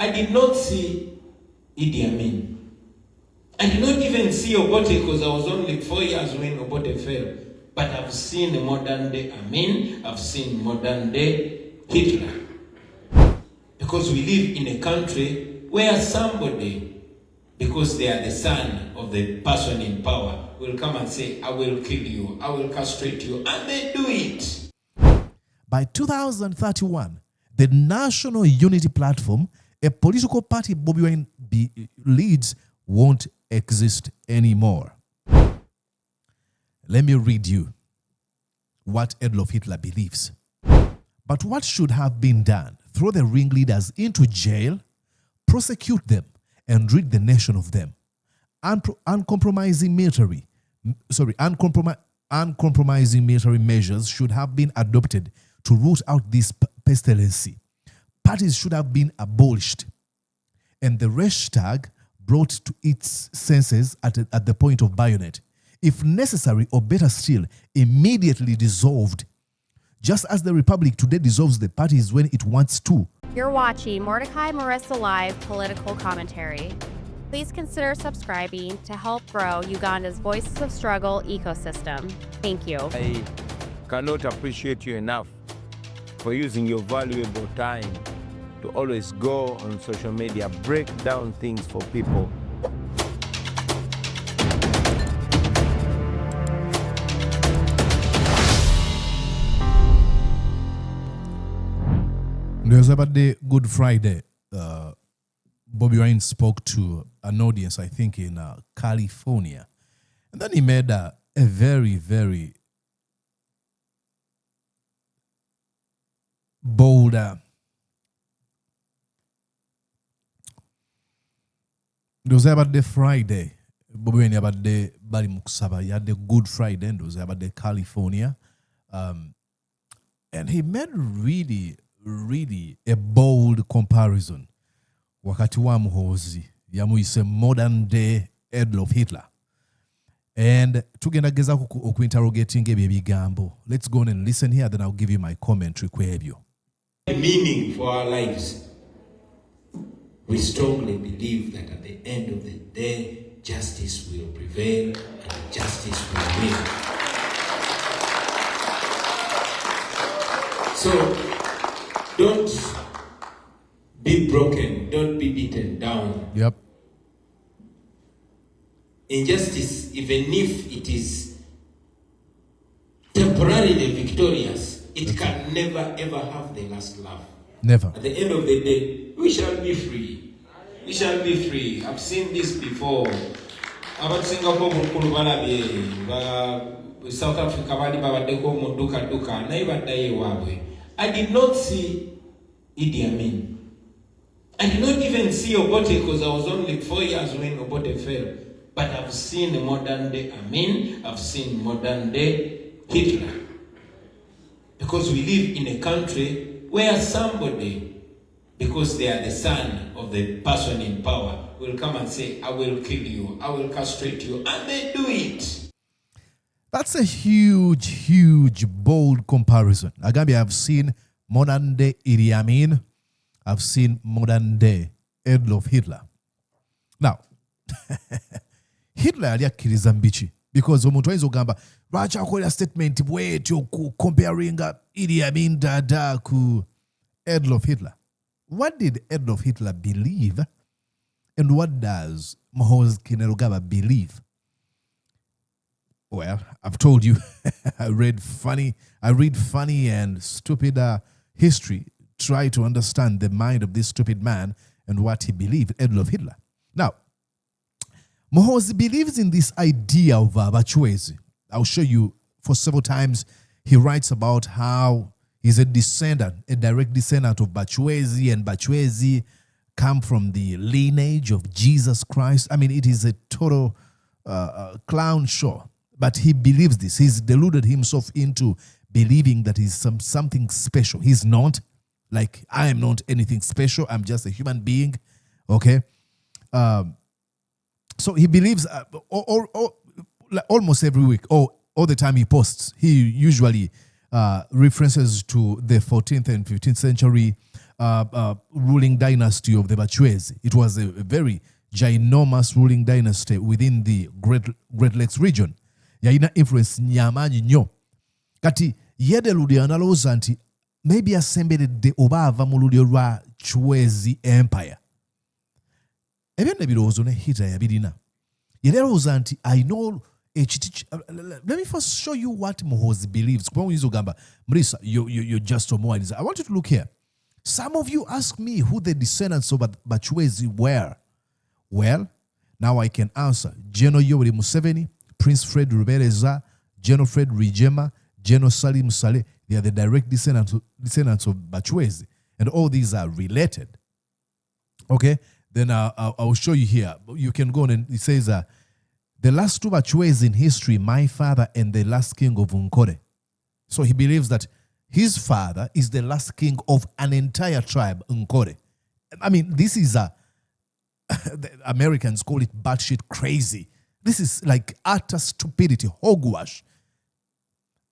I did not see Idi Amin. I did not even see Obote because I was only 4 years when Obote fell. But I've seen modern day Amin, I've seen modern day Hitler. Because we live in a country where somebody, because they are the son of the person in power, will come and say, I will kill you, I will castrate you, and they do it. By 2031, the National Unity Platform, a political party Bobi Wine leads, won't exist anymore. Let me read you what Adolf Hitler believes. But what should have been done? Throw the ringleaders into jail, prosecute them, and rid the nation of them. Uncompromising military measures should have been adopted to root out this pestilence. Parties should have been abolished, and the Reichstag brought to its senses at the point of bayonet. If necessary, or better still, immediately dissolved, just as the Republic today dissolves the parties when it wants to. You're watching Mordecai Marissa Live Political Commentary. Please consider subscribing to help grow Uganda's Voices of Struggle ecosystem. Thank you. I cannot appreciate you enough for using your valuable time to always go on social media, break down things for people. There's about the Good Friday. Bobi Wine spoke to an audience, I think, in California. And then he made a very, very bold it was about the Friday. Bobi Wine about the Bali Muksaba. He had the Good Friday, and it was about the California. And he made really a bold comparison. Wakati wa Muhoozi yamuise modern day Adolf Hitler. And tugendageza okuinterrogating ebyo ebigambo. Let's go on and listen here, then I'll give you my commentary kwebyo. Meaning for our lives. We strongly believe that at the end of the day, justice will prevail and justice will win. So, don't be broken, don't be beaten down. Yep. Injustice, even if it is temporarily victorious, it can never ever have the last laugh. Never. At the end of the day, we shall be free. We shall be free. I've seen this before. About Singapore, South Africa, I did not see Idi Amin. I did not even see Obote because I was only 4 years when Obote fell. But I've seen modern day Amin, I've seen modern day Hitler. Because we live in a country where somebody, because they are the son of the person in power, will come and say, I will kill you, I will castrate you, and they do it. That's a huge, bold comparison. Agabi, I've seen modern day Idi Amin. I've seen modern day Adolf Hitler. Now, Hitler aliakiriza mbichi because omuntu ayinza ogamba lwaki akolera statement bwetyo comparing Idi Amin dada ku Adolf Hitler. What did Adolf Hitler believe, and what does Muhoozi Kainerugaba believe? Well, I've told you, I read funny and stupid history, try to understand the mind of this stupid man and what he believed, Adolf Hitler. Now, Muhoozi believes in this idea of Bachwezi. I'll show you for several times. He writes about how he's a direct descendant of Bachwezi, and Bachwezi come from the lineage of Jesus Christ. I mean, it is a total clown show. But he believes this. He's deluded himself into believing that he's something special. He's not. Like, I am not anything special. I'm just a human being. Okay? So he believes almost every week, all the time he posts, he usually references to the 14th and 15th century ruling dynasty of the Bachwezi. It was a very ginormous ruling dynasty within the Great Lakes region. Yalina influence nyamanyi nnyo. Kati yedeludi analowooza nti maybe asemberedde oba ava mu lulyo lwa Chwezi Empire. Ebyo ne birowoozo ne Hitler yabirina. Yali alowooza nti I know let me first show you what Muhoozi believes. Mrisa, you're just more. I want you to look here. Some of you ask me who the descendants of Bachwezi were. Well, now I can answer. General Yoweri Museveni, Prince Fred Rubereza, General Fred Rwigema, General Salim Saleh. They are the direct descendants of Bachwezi. And all these are related. Okay? Then I'll show you here. You can go on and it says, the last two Bachwezi in history, my father and the last king of Nkore. So he believes that his father is the last king of an entire tribe, Nkore. I mean, this is the Americans call it batshit crazy. This is like utter stupidity, hogwash.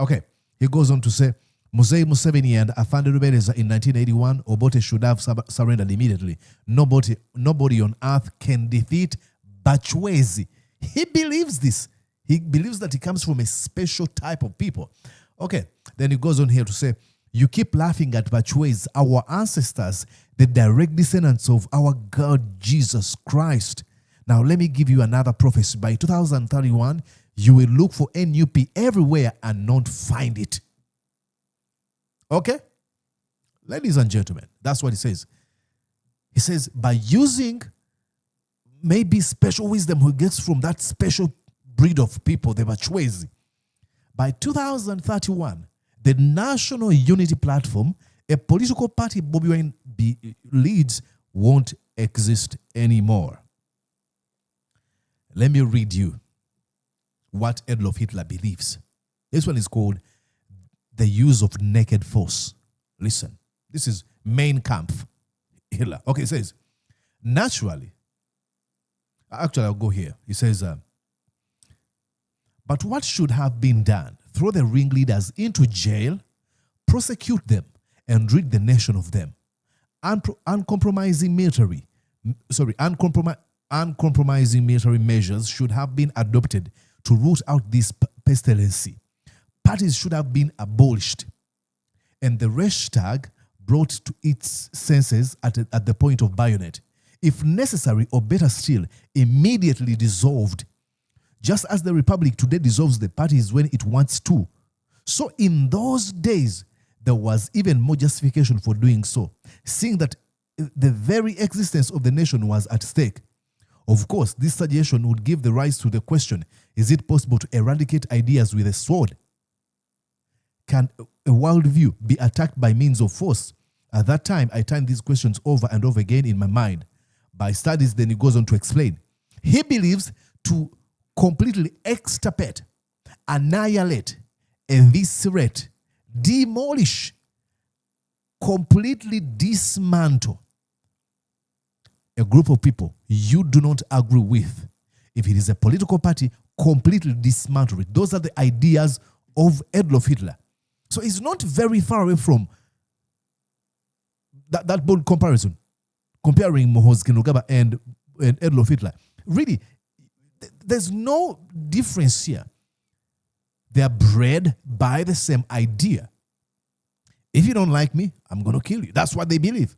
Okay, he goes on to say, Muhoozi Museveni and Afande Rubereza in 1981, Obote should have surrendered immediately. Nobody on earth can defeat Bachwezi. He believes this. He believes that he comes from a special type of people. Okay, then he goes on here to say, you keep laughing at Bachwezi, our ancestors, the direct descendants of our God Jesus Christ. Now let me give you another prophecy. By 2031, you will look for NUP everywhere and not find it. Okay? Ladies and gentlemen, that's what he says. He says, by using maybe special wisdom who gets from that special breed of people, the Bachwezi, by 2031, the National Unity Platform, a political party Bobi Wine leads, won't exist anymore. Let me read you what Adolf Hitler believes. This one is called the use of naked force. Listen, this is Mein Kampf, Hitler. Okay, it says, naturally, actually I'll go here. He says, but what should have been done? Throw the ringleaders into jail, prosecute them, and rid the nation of them. Uncompromising military measures should have been adopted to root out this pestilence. Parties should have been abolished, and the Reichstag brought to its senses at the point of bayonet. If necessary, or better still, immediately dissolved. Just as the Republic today dissolves the parties when it wants to. So in those days, there was even more justification for doing so, seeing that the very existence of the nation was at stake. Of course, this suggestion would give the rise to the question, is it possible to eradicate ideas with a sword? Can a worldview be attacked by means of force? At that time, I turned these questions over and over again in my mind. By studies, then he goes on to explain. He believes to completely extirpate, annihilate, eviscerate, demolish, completely dismantle a group of people you do not agree with. If it is a political party, completely dismantle it. Those are the ideas of Adolf Hitler. So it's not very far away from that bold comparison, comparing Muhoozi Kainerugaba and Adolf Hitler. Really, there's no difference here. They are bred by the same idea. If you don't like me, I'm going to kill you. That's what they believe.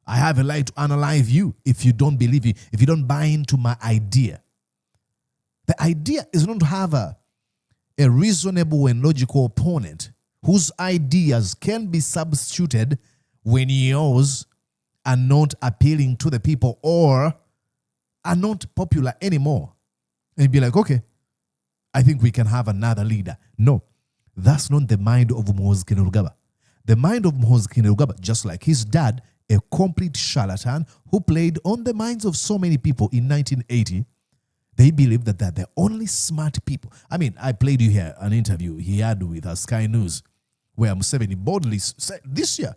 I have a right to unalive you if you don't believe me, if you don't buy into my idea. The idea is not to have a reasonable and logical opponent whose ideas can be substituted when yours are not appealing to the people or are not popular anymore. And you'd be like, okay, I think we can have another leader. No, that's not the mind of Muhoozi Kainerugaba. The mind of Muhoozi Kainerugaba, just like his dad, a complete charlatan who played on the minds of so many people in 1980, they believe that they're the only smart people. I mean, I played you here an interview he had with Sky News where Museveni boldly said this year,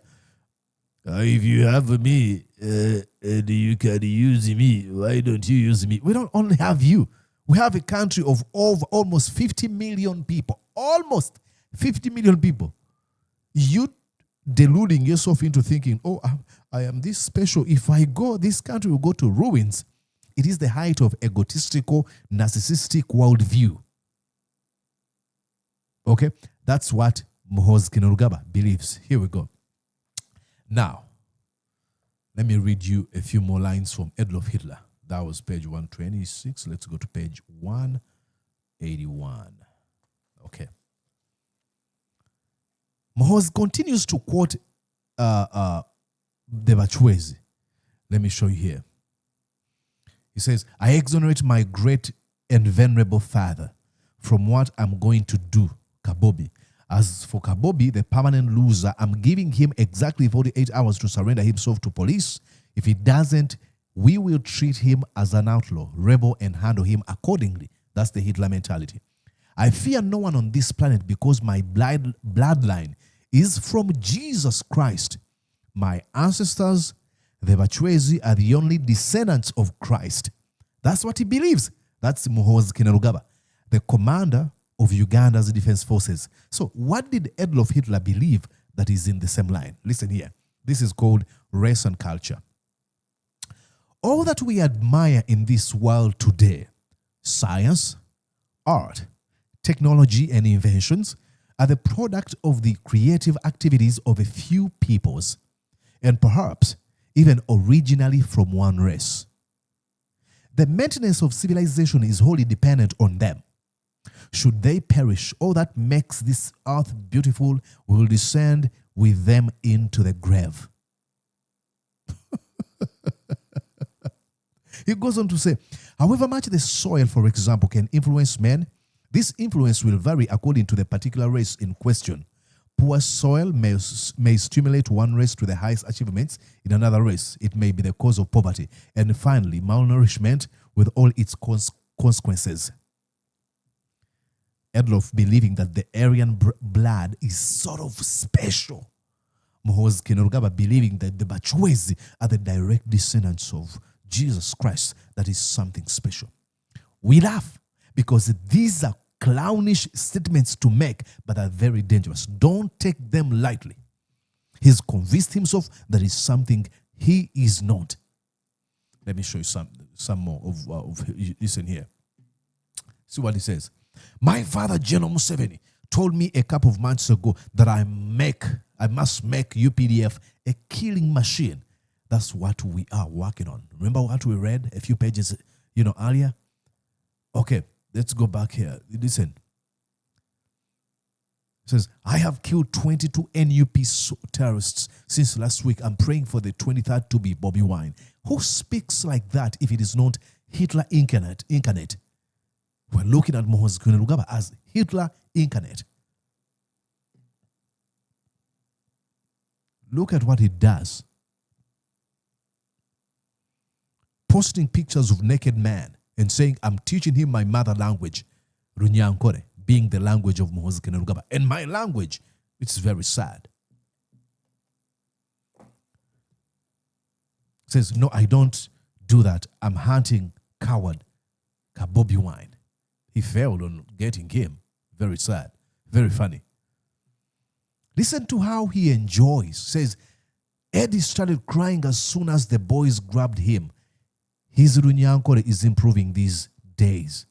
if you have me and you can use me, why don't you use me? We don't only have you. We have a country of over almost 50 million people. Almost 50 million people. You deluding yourself into thinking, oh, I am this special. If I go, this country will go to ruins. It is the height of egotistical, narcissistic worldview. Okay? That's what Muhoozi Kainerugaba believes. Here we go. Now, let me read you a few more lines from Adolf Hitler. That was page 126. Let's go to page 181. Okay. Muhoozi continues to quote the Bachwezi. Let me show you here. He says, I exonerate my great and venerable father from what I'm going to do, Kabobi. As for Kabobi, the permanent loser, I'm giving him exactly 48 hours to surrender himself to police. If he doesn't, we will treat him as an outlaw, rebel, and handle him accordingly. That's the Hitler mentality. I fear no one on this planet because my bloodline is from Jesus Christ. My ancestors, the Bachwezi, are the only descendants of Christ. That's what he believes. That's Muhoozi Kainerugaba, the commander of Uganda's defense forces. So what did Adolf Hitler believe that is in the same line? Listen here. This is called race and culture. All that we admire in this world today, science, art, technology, and inventions, are the product of the creative activities of a few peoples, and perhaps even originally from one race. The maintenance of civilization is wholly dependent on them. Should they perish, all that makes this earth beautiful will descend with them into the grave. He goes on to say, however much the soil, for example, can influence men, this influence will vary according to the particular race in question. Poor soil may stimulate one race to the highest achievements in another race. It may be the cause of poverty. And finally, malnourishment with all its consequences. Adolf believing that the Aryan blood is sort of special. Muhoozi Kainerugaba believing that the Bachwezi are the direct descendants of Jesus Christ. That is something special. We laugh because these are clownish statements to make, but are very dangerous. Don't take them lightly. He's convinced himself that is something he is not. Let me show you some more of listen here. See what he says. My father, General Museveni, told me a couple of months ago that I must make UPDF a killing machine. That's what we are working on. Remember what we read a few pages, earlier? Okay, let's go back here. Listen. It says, I have killed 22 NUP terrorists since last week. I'm praying for the 23rd to be Bobi Wine. Who speaks like that if it is not Hitler incarnate? We're looking at Muhoozi Kainerugaba as Hitler incarnate. Look at what he does. Posting pictures of naked man and saying, I'm teaching him my mother language, Runyankore, being the language of Muhoozi Kainerugaba. And my language, it's very sad. Says, no, I don't do that. I'm hunting coward, Bobi Wine. He failed on getting him. Very sad. Very funny. Listen to how he enjoys. Says, Eddie started crying as soon as the boys grabbed him. His Runyankore is improving these days.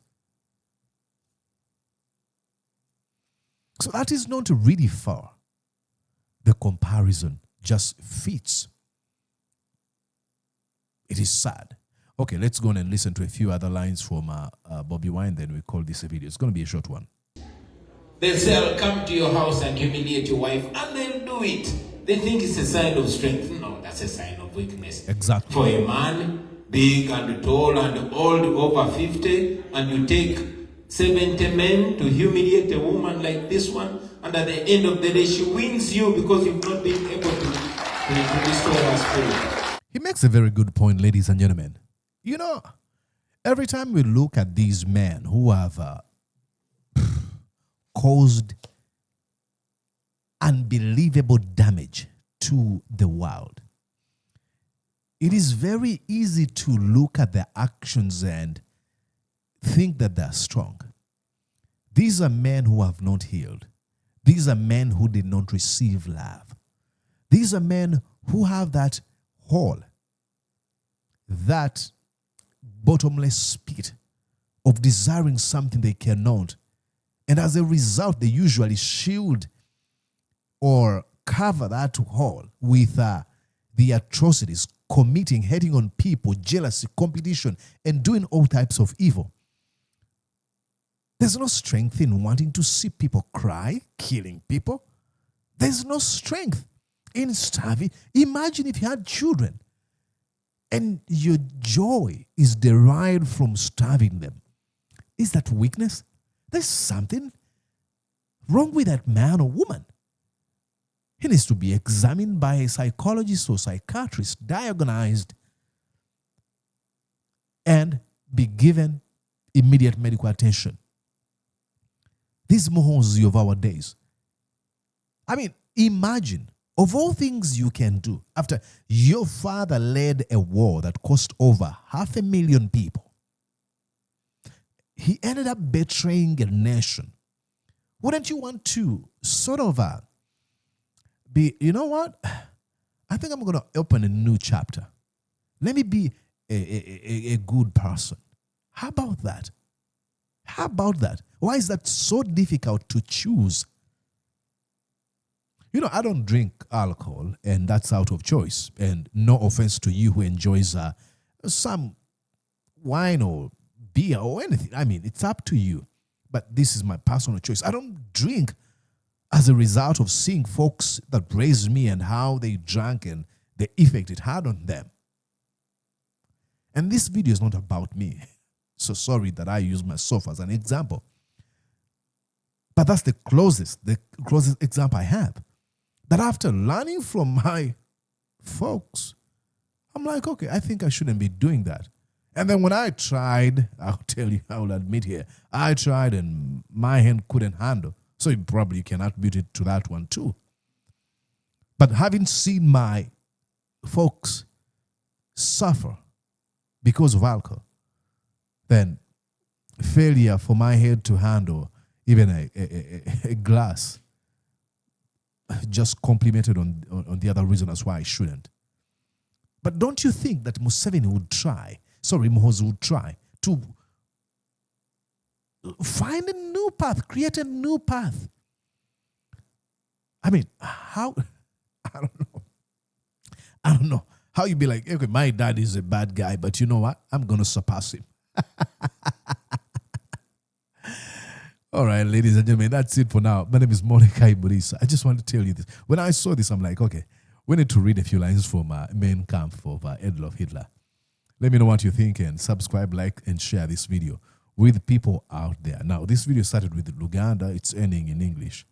So that is not really far. The comparison just fits. It is sad. Okay, let's go on and listen to a few other lines from Bobi Wine, then we call this a video. It's going to be a short one. They'll say, I'll come to your house and humiliate your wife, and they'll do it. They think it's a sign of strength. No, that's a sign of weakness. Exactly. For a man, big and tall and old, over 50, and you take 70 men to humiliate a woman like this one, and at the end of the day, she wins you because you've not been able to restore her spirit. He makes a very good point, ladies and gentlemen. Every time we look at these men who have caused unbelievable damage to the world, it is very easy to look at their actions and think that they're strong. These are men who have not healed. These are men who did not receive love. These are men who have that hole, that bottomless pit of desiring something they cannot. And as a result, they usually shield or cover that hole with the atrocities, committing, hating on people, jealousy, competition, and doing all types of evil. There's no strength in wanting to see people cry, killing people. There's no strength in starving. Imagine if you had children and your joy is derived from starving them. Is that weakness? There's something wrong with that man or woman. He needs to be examined by a psychologist or psychiatrist, diagnosed, and be given immediate medical attention. This Muhoozi of our days. I mean, imagine, of all things you can do, after your father led a war that cost over 500,000 people, he ended up betraying a nation. Wouldn't you want to sort of be, you know what? I think I'm going to open a new chapter. Let me be a good person. How about that? How about that? Why is that so difficult to choose? You know, I don't drink alcohol, and that's out of choice. And no offense to you who enjoys some wine or beer or anything. I mean, it's up to you. But this is my personal choice. I don't drink as a result of seeing folks that raised me and how they drank and the effect it had on them. And this video is not about me. So sorry that I use myself as an example. But that's the closest example I have. That after learning from my folks, I'm like, okay, I think I shouldn't be doing that. And then when I tried, I'll tell you, I will admit here, I tried and my hand couldn't handle. So you probably can attribute it to that one too. But having seen my folks suffer because of alcohol, then failure for my head to handle even a glass just complimented on the other reason as why I shouldn't. But don't you think that Muhoozi would try to find a new path, create a new path? I mean, how? I don't know. How you be like, okay, my dad is a bad guy, but you know what? I'm going to surpass him. All right, ladies and gentlemen, that's it for now. My name is Muhoozi Kainerugaba. I just want to tell you this. When I saw this, I'm like, okay, we need to read a few lines from Mein Kampf of Adolf Hitler. Let me know what you think and subscribe, like, and share this video with people out there. Now, this video started with Uganda. It's ending in English.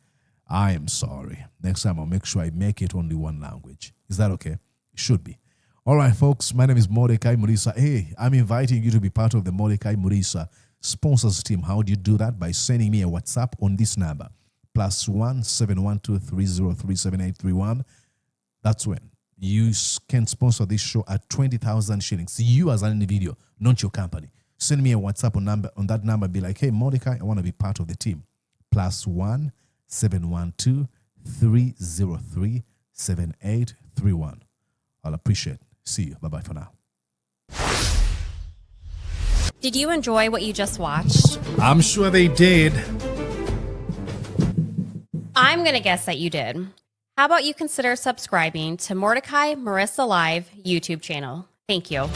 I am sorry. Next time, I'll make sure I make it only one language. Is that okay? It should be. All right, folks, my name is Muhoozi Kainerugaba. Hey, I'm inviting you to be part of the Muhoozi Kainerugaba sponsors team. How do you do that? By sending me a WhatsApp on this number, +1 712 303 7831. That's when you can sponsor this show at 20,000 shillings. You as an individual, not your company. Send me a WhatsApp on that number. Be like, hey, Muhoozi, I want to be part of the team. +1 712 303 7831. I'll appreciate it. See you. Bye-bye for now. Did you enjoy what you just watched? I'm sure they did. I'm going to guess that you did. How about you consider subscribing to Mordecai Marissa Live YouTube channel? Thank you.